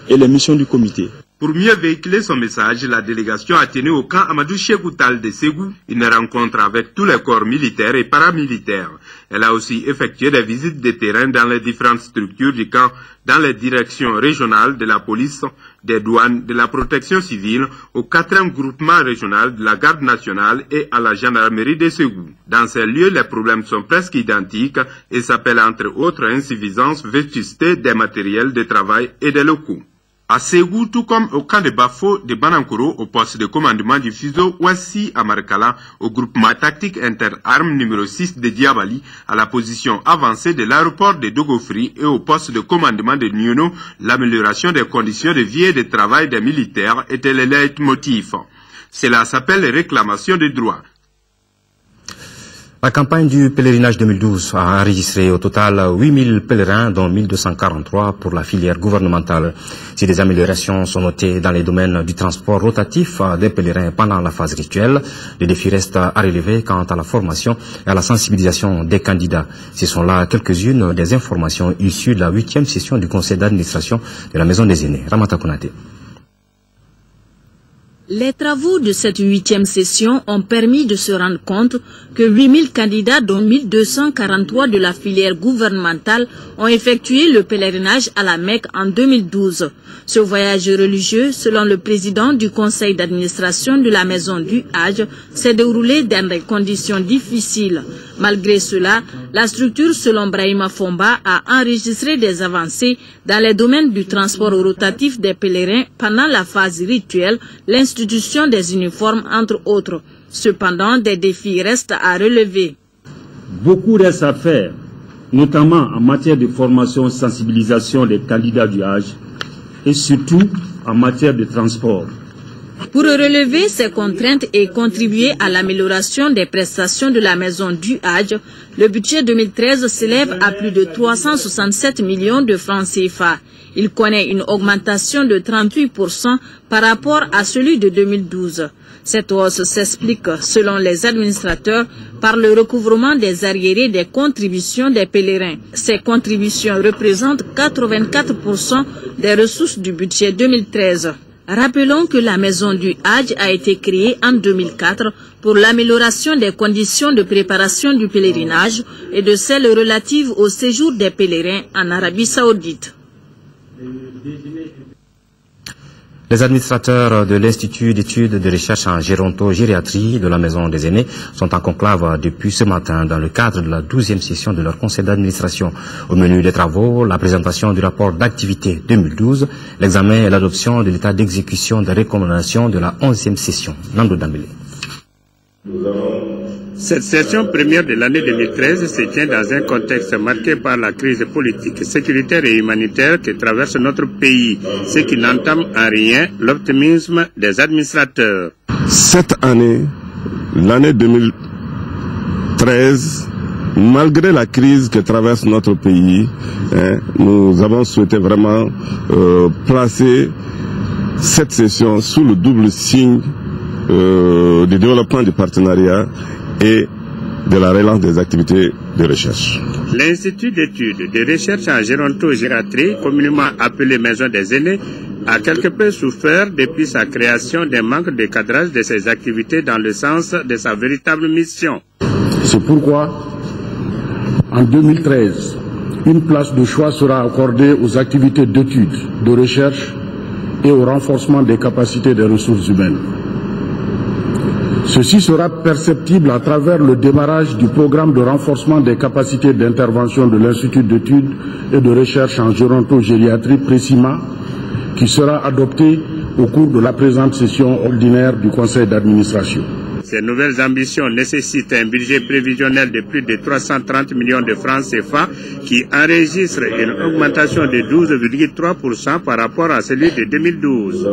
et les missions du comité. Pour mieux véhiculer son message, la délégation a tenu au camp Amadou Chekoutal de Ségou une rencontre avec tous les corps militaires et paramilitaires. Elle a aussi effectué des visites de terrain dans les différentes structures du camp, dans les directions régionales de la police, des douanes, de la protection civile, au 4e groupement régional de la garde nationale et à la gendarmerie de Ségou. Dans ces lieux, les problèmes sont presque identiques et s'appellent entre autres insuffisance, vétusté des matériels de travail et des locaux. À Ségou, tout comme au camp de Bafo de Banankoro, au poste de commandement du fuseau Ouassi à Markala, au groupement tactique inter-armes numéro 6 de Diabali, à la position avancée de l'aéroport de Dogofri et au poste de commandement de Nyono, l'amélioration des conditions de vie et de travail des militaires était le leitmotiv. Cela s'appelle réclamation des droits. La campagne du pèlerinage 2012 a enregistré au total 8000 pèlerins, dont 1243 pour la filière gouvernementale. Si des améliorations sont notées dans les domaines du transport rotatif des pèlerins pendant la phase rituelle, les défis restent à relever quant à la formation et à la sensibilisation des candidats. Ce sont là quelques-unes des informations issues de la 8e session du conseil d'administration de la Maison des Aînés. Ramata Konate. Les travaux de cette 8e session ont permis de se rendre compte que 8000 candidats, dont 1243 de la filière gouvernementale, ont effectué le pèlerinage à la Mecque en 2012. Ce voyage religieux, selon le président du conseil d'administration de la Maison du Hajj, s'est déroulé dans des conditions difficiles. Malgré cela, la structure, selon Brahima Fomba, a enregistré des avancées dans les domaines du transport rotatif des pèlerins pendant la phase rituelle, l'institution des uniformes, entre autres. Cependant, des défis restent à relever. Beaucoup reste à faire, notamment en matière de formation et sensibilisation des candidats du Hajj et surtout en matière de transport. Pour relever ces contraintes et contribuer à l'amélioration des prestations de la maison du Hajj, le budget 2013 s'élève à plus de 367 millions de francs CFA. Il connaît une augmentation de 38% par rapport à celui de 2012. Cette hausse s'explique, selon les administrateurs, par le recouvrement des arriérés des contributions des pèlerins. Ces contributions représentent 84% des ressources du budget 2013. Rappelons que la maison du Hajj a été créée en 2004 pour l'amélioration des conditions de préparation du pèlerinage et de celles relatives au séjour des pèlerins en Arabie Saoudite. Les administrateurs de l'Institut d'études de recherche en gérontogériatrie de la Maison des Aînés sont en conclave depuis ce matin dans le cadre de la 12e session de leur conseil d'administration. Au menu des travaux, la présentation du rapport d'activité 2012, l'examen et l'adoption de l'état d'exécution des recommandations de la 11e session. Nando Dambélé. Cette session première de l'année 2013 se tient dans un contexte marqué par la crise politique, sécuritaire et humanitaire qui traverse notre pays, ce qui n'entame en rien l'optimisme des administrateurs. Cette année, l'année 2013, malgré la crise que traverse notre pays, nous avons souhaité vraiment placer cette session sous le double signe du développement du partenariat et de la relance des activités de recherche. L'Institut d'études de recherche en gérontogériatrie, communément appelé Maison des Aînés, a quelque peu souffert depuis sa création d'un manque de cadrage de ses activités dans le sens de sa véritable mission. C'est pourquoi, en 2013, une place de choix sera accordée aux activités d'études, de recherche et au renforcement des capacités des ressources humaines. Ceci sera perceptible à travers le démarrage du programme de renforcement des capacités d'intervention de l'Institut d'études et de recherche en gérontogériatrie Précima, qui sera adopté au cours de la présente session ordinaire du Conseil d'administration. Ces nouvelles ambitions nécessitent un budget prévisionnel de plus de 330 millions de francs CFA qui enregistre une augmentation de 12,3% par rapport à celui de 2012.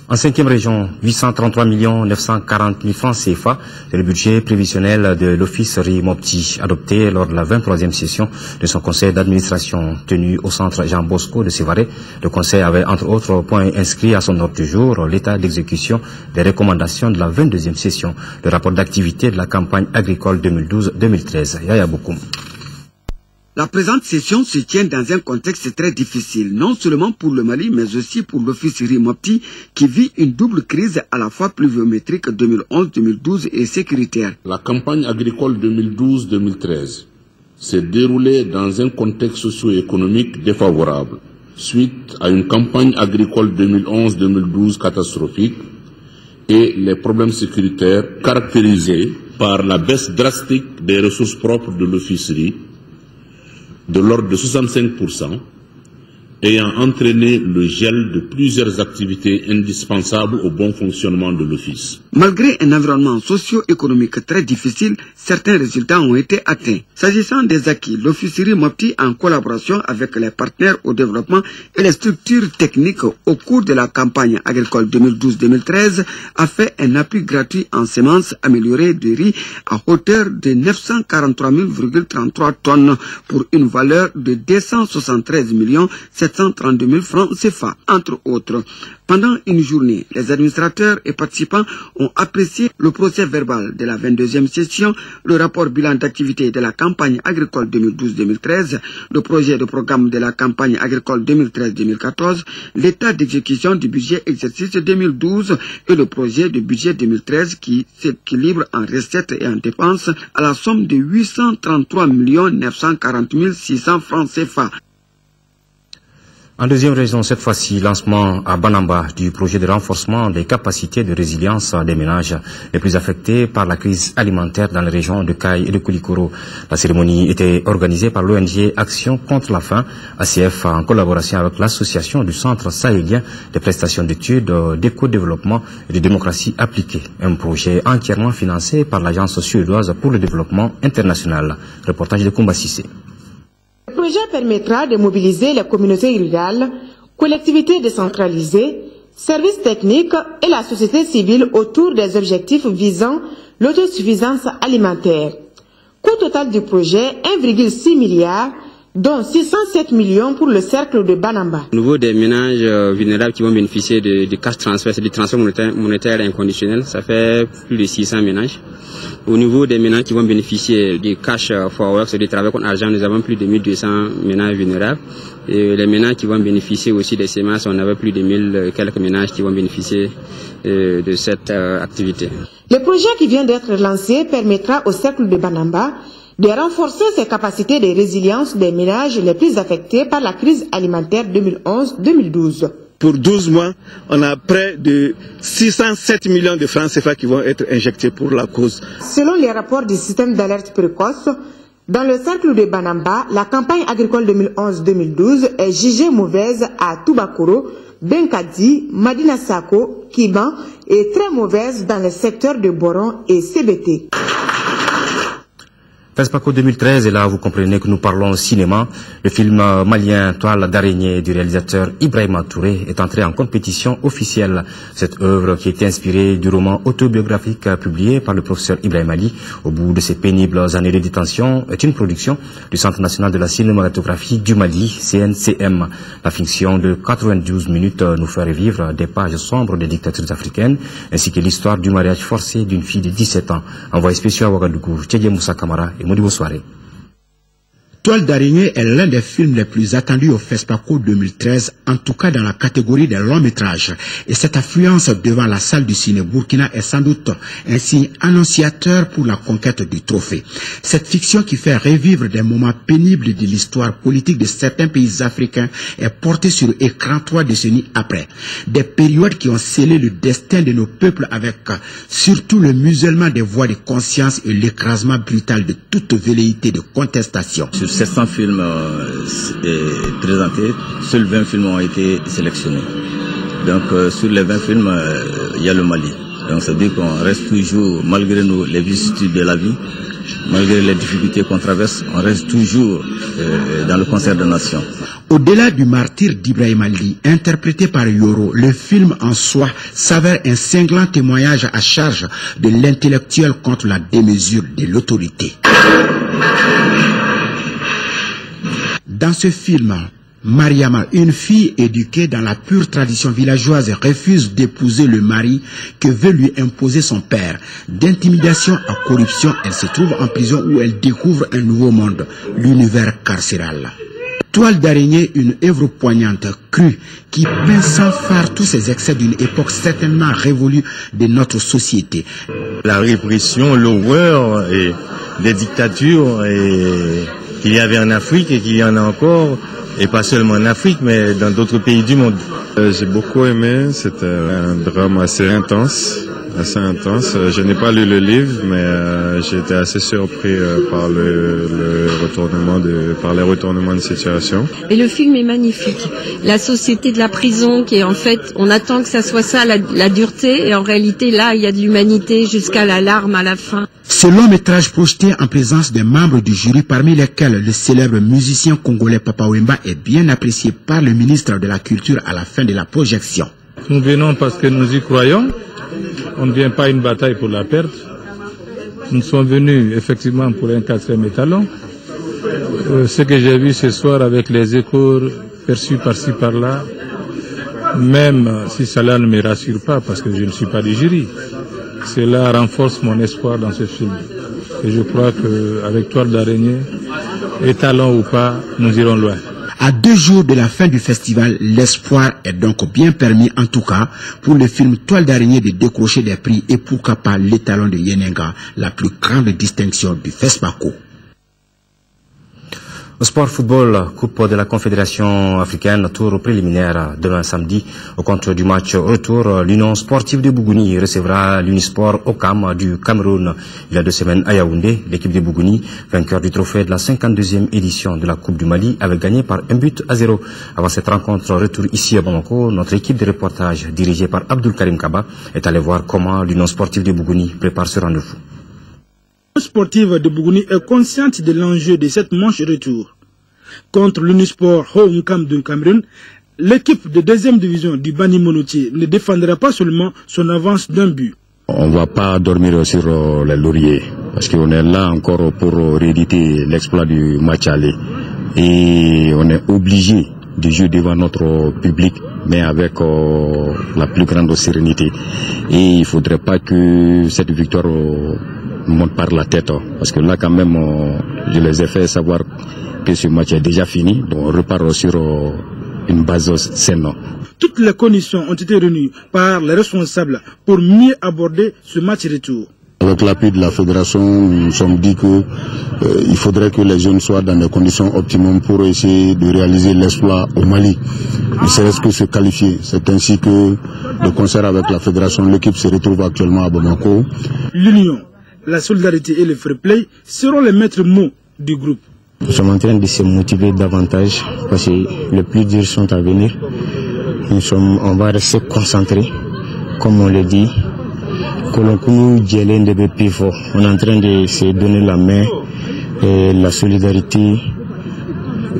En 5e région, 833 940 000 francs CFA, c'est le budget prévisionnel de l'Office RIMOPTI, adopté lors de la 23e session de son conseil d'administration tenu au centre Jean Bosco de Sévaré. Le conseil avait entre autres points inscrits à son ordre du jour l'état d'exécution des recommandations de la 22e session, le rapport d'activité de la campagne agricole 2012-2013. Yaya Bokoum. La présente session se tient dans un contexte très difficile, non seulement pour le Mali, mais aussi pour l'Office RIMOPTI, qui vit une double crise à la fois pluviométrique 2011-2012 et sécuritaire. La campagne agricole 2012-2013 s'est déroulée dans un contexte socio-économique défavorable, suite à une campagne agricole 2011-2012 catastrophique et les problèmes sécuritaires caractérisés par la baisse drastique des ressources propres de l'Office RI, de l'ordre de 65%, ayant entraîné le gel de plusieurs activités indispensables au bon fonctionnement de l'Office. Malgré un environnement socio-économique très difficile, certains résultats ont été atteints. S'agissant des acquis, l'Office RIMOPTI, en collaboration avec les partenaires au développement et les structures techniques au cours de la campagne agricole 2012-2013, a fait un appui gratuit en semences améliorées de riz à hauteur de 943,33 tonnes pour une valeur de 273 732 000 francs CFA, entre autres. Pendant une journée, les administrateurs et participants ont apprécié le procès verbal de la 22e session, le rapport bilan d'activité de la campagne agricole 2012-2013, le projet de programme de la campagne agricole 2013-2014, l'état d'exécution du budget exercice 2012 et le projet de budget 2013 qui s'équilibre en recettes et en dépenses à la somme de 833 940 600 francs CFA. En deuxième région, cette fois-ci, lancement à Banamba du projet de renforcement des capacités de résilience des ménages les plus affectés par la crise alimentaire dans les régions de Caille et de Koulikoro. La cérémonie était organisée par l'ONG Action contre la faim, ACF, en collaboration avec l'association du Centre sahélien des prestations d'études, d'éco-développement et de démocratie appliquée. Un projet entièrement financé par l'Agence suédoise pour le développement international. Reportage de Koumba Sissé. Le projet permettra de mobiliser les communautés rurales, collectivités décentralisées, services techniques et la société civile autour des objectifs visant l'autosuffisance alimentaire. Coût total du projet, 1,6 milliard, dont 607 millions pour le cercle de Banamba. Au niveau des ménages vulnérables qui vont bénéficier de cash transfert, c'est du transfert monétaire inconditionnel, ça fait plus de 600 ménages. Au niveau des ménages qui vont bénéficier du cash forward, c'est du travail contre argent, nous avons plus de 1200 ménages vulnérables. Et les ménages qui vont bénéficier aussi des semences, on avait plus de 1000 quelques ménages qui vont bénéficier de cette activité. Le projet qui vient d'être lancé permettra au cercle de Banamba de renforcer ses capacités de résilience des ménages les plus affectés par la crise alimentaire 2011-2012. Pour 12 mois, on a près de 607 millions de francs CFA qui vont être injectés pour la cause. Selon les rapports du système d'alerte précoce, dans le cercle de Banamba, la campagne agricole 2011-2012 est jugée mauvaise à Toubakoro, Benkadi, Madina Sako, Kiban et très mauvaise dans les secteurs de Boron et CBT. FESPACO 2013, et là vous comprenez que nous parlons cinéma. Le film malien Toile d'araignée du réalisateur Ibrahima Touré est entré en compétition officielle. Cette œuvre, qui est inspirée du roman autobiographique publié par le professeur Ibrahim Ali au bout de ses pénibles années de détention, est une production du Centre national de la cinématographie du Mali, CNCM. La fiction de 92 minutes nous fait revivre des pages sombres des dictatures africaines, ainsi que l'histoire du mariage forcé d'une fille de 17 ans. Envoyé spécial à Ouagadougou, Tchédje Moussa Kamara et Modibo Soirée. Toile d'araignée est l'un des films les plus attendus au FESPACO 2013, en tout cas dans la catégorie des longs métrages. Et cette affluence devant la salle du ciné Burkina est sans doute un signe annonciateur pour la conquête du trophée. Cette fiction qui fait revivre des moments pénibles de l'histoire politique de certains pays africains est portée sur écran 3 décennies après. Des périodes qui ont scellé le destin de nos peuples avec surtout le musellement des voix de conscience et l'écrasement brutal de toute velléité de contestation. Sur 700 films présentés, seuls 20 films ont été sélectionnés. Donc sur les 20 films, il y a le Mali. Donc ça veut dire qu'on reste toujours, malgré les vicissitudes de la vie, malgré les difficultés qu'on traverse, on reste toujours dans le concert des nations. Au-delà du martyre d'Ibrahim Ali, interprété par Yoro, le film en soi s'avère un cinglant témoignage à charge de l'intellectuel contre la démesure de l'autorité. Dans ce film, Mariama, une fille éduquée dans la pure tradition villageoise, refuse d'épouser le mari que veut lui imposer son père. D'intimidation à corruption, elle se trouve en prison où elle découvre un nouveau monde, l'univers carcéral. Toile d'araignée, une œuvre poignante, crue, qui peint sans phare tous ces excès d'une époque certainement révolue de notre société. La répression, l'horreur et des dictatures qu'il y avait en Afrique et qu'il y en a encore, et pas seulement en Afrique, mais dans d'autres pays du monde. J'ai beaucoup aimé, c'était un drame assez intense. Je n'ai pas lu le livre, mais j'ai été assez surpris par les retournements de situation. Et le film est magnifique. La société de la prison, qui est en fait, on attend que ça soit ça, la dureté, et en réalité là, il y a de l'humanité jusqu'à la larme à la fin. Ce long métrage projeté en présence des membres du jury, parmi lesquels le célèbre musicien congolais Papa Wemba, est bien apprécié par le ministre de la Culture à la fin de la projection. Nous venons parce que nous y croyons. On ne vient pas à une bataille pour la perdre. Nous sommes venus effectivement pour un 4e étalon. Ce que j'ai vu ce soir avec les échos perçus par-ci par-là, même si cela ne me rassure pas parce que je ne suis pas du jury, cela renforce mon espoir dans ce film. Et je crois qu'avec Toile d'araignée, étalon ou pas, nous irons loin. À 2 jours de la fin du festival, l'espoir est donc bien permis, en tout cas, pour le film Toile d'araignée de décrocher des prix et pourquoi pas l'étalon de Yenenga, la plus grande distinction du FESPACO. Au sport football, Coupe de la Confédération africaine, tour préliminaire demain samedi. Au compte du match retour, l'Union sportive de Bougouni recevra l'Unisport Okam du Cameroun. Il y a 2 semaines à Yaoundé, l'équipe de Bougouni, vainqueur du trophée de la 52e édition de la Coupe du Mali, avait gagné par 1-0. Avant cette rencontre retour ici à Bamako, notre équipe de reportage dirigée par Abdul Karim Kaba est allée voir comment l'Union sportive de Bougouni prépare ce rendez-vous. L'Union sportive de Bougouni est consciente de l'enjeu de cette manche retour. Contre l'Unisport Okam de Cameroun, l'équipe de 2e division du Bani Monotier ne défendra pas seulement son avance d'un but. On ne va pas dormir sur les lauriers parce qu'on est là encore pour rééditer l'exploit du match aller. Et on est obligé de jouer devant notre public, mais avec la plus grande sérénité. Et il ne faudrait pas que cette victoire monte par la tête, parce que là quand même, je les ai fait savoir que ce match est déjà fini, donc on repart sur une base saine. Toutes les conditions ont été réunies par les responsables pour mieux aborder ce match retour. Avec l'appui de la fédération, nous nous sommes dit qu'il faudrait que les jeunes soient dans des conditions optimales pour essayer de réaliser l'exploit au Mali. Ne serait-ce que se qualifier. C'est ainsi que, de concert avec la fédération, l'équipe se retrouve actuellement à Bamako. L'union, la solidarité et le fair play seront les maîtres mots du groupe. Nous sommes en train de se motiver davantage parce que les plus durs sont à venir. On va rester concentrés, comme on le dit. On est en train de se donner la main, et la solidarité.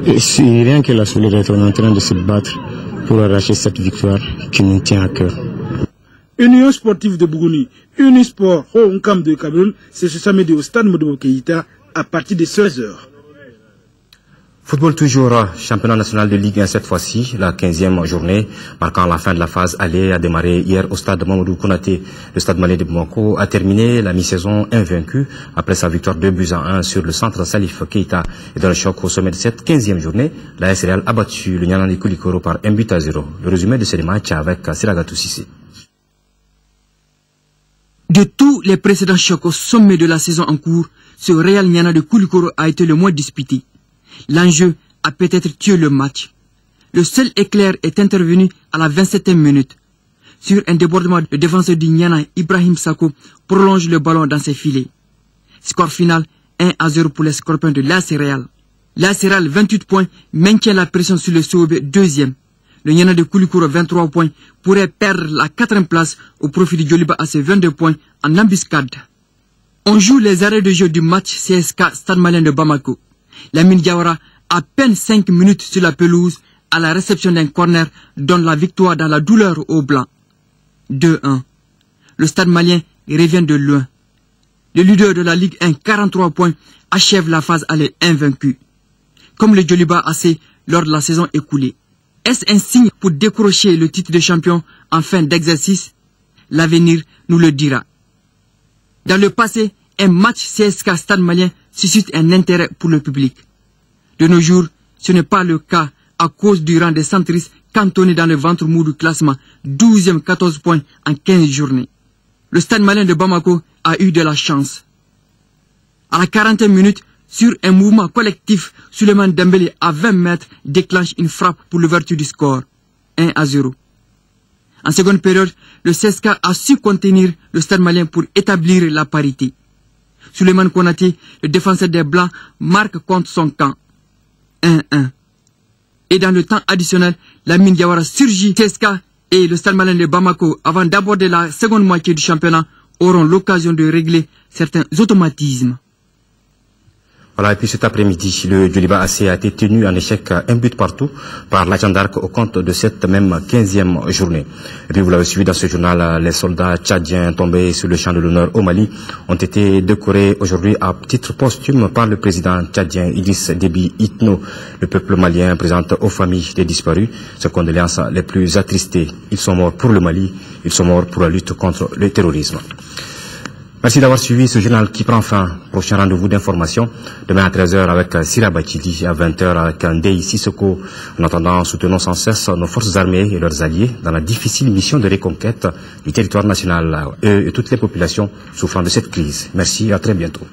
Et rien que la solidarité, on est en train de se battre pour arracher cette victoire qui nous tient à cœur. Union sportive de Bougouni, Unisport Okam de Cameroun, c'est ce samedi au stade Modibo Keïta à partir de 16h. Football toujours, championnat national de Ligue 1 cette fois-ci, la 15e journée, marquant la fin de la phase aller, a démarré hier au stade Mamadou Konaté. Le stade malien de Bamako a terminé la mi-saison invaincu après sa victoire 2-1 sur le centre Salif Keïta. Et dans le choc au sommet de cette 15e journée, la AS Real a battu le Nianani Koulikoro par 1-0. Le résumé de ce match avec Siragatou Sissé. De tous les précédents chocs au sommet de la saison en cours, ce Real Niana de Koulikoro a été le moins disputé. L'enjeu a peut-être tué le match. Le seul éclair est intervenu à la 27e minute. Sur un débordement, le défenseur du Niana, Ibrahim Sako, prolonge le ballon dans ses filets. Score final 1-0 pour les Scorpions de l'AS Real. L'AS Real, 28 points, maintient la pression sur le Sobe, 2e. Le Niana de Koulikoro, 23 points, pourrait perdre la 4e place au profit du Djoliba à ses 22 points en embuscade. On joue les arrêts de jeu du match CSK Stade Malien de Bamako. Lamine Diawara, à peine 5 minutes sur la pelouse, à la réception d'un corner, donne la victoire dans la douleur aux Blancs. 2-1. Le stade malien revient de loin. Le leader de la Ligue 1, 43 points, achève la phase aller invaincue. Comme le Djoliba AC lors de la saison écoulée. Est-ce un signe pour décrocher le titre de champion en fin d'exercice? L'avenir nous le dira. Dans le passé, un match CSK Stade Malien suscite un intérêt pour le public. De nos jours, ce n'est pas le cas à cause du rang des centristes cantonnés dans le ventre mou du classement, 12e 14 points en 15 journées. Le Stade Malien de Bamako a eu de la chance. À la 40e minute, sur un mouvement collectif, Souleymane Dembélé à 20 mètres déclenche une frappe pour l'ouverture du score, 1-0. En seconde période, le CSK a su contenir le Stade Malien pour établir la parité. Souleymane Konaté, le défenseur des Blancs, marque contre son camp. 1-1. Et dans le temps additionnel, Lamine Diawara surgit. CSK et le Stade Malien de Bamako, avant d'aborder la seconde moitié du championnat, auront l'occasion de régler certains automatismes. Voilà, et puis cet après-midi, le Djoliba AC a été tenu en échec 1 but partout par la Jeanne d'Arc au compte de cette même 15e journée. Et puis vous l'avez suivi dans ce journal, les soldats tchadiens tombés sur le champ de l'honneur au Mali ont été décorés aujourd'hui à titre posthume par le président tchadien Idriss Déby Itno. Le peuple malien présente aux familles des disparus ses condoléances les plus attristées. Ils sont morts pour le Mali, ils sont morts pour la lutte contre le terrorisme. Merci d'avoir suivi ce journal qui prend fin. Prochain rendez-vous d'information demain à 13h avec Sira Bachidi, à 20h avec Ndei Sissoko. En attendant, soutenons sans cesse nos forces armées et leurs alliés dans la difficile mission de reconquête du territoire national, eux et toutes les populations souffrant de cette crise. Merci et à très bientôt.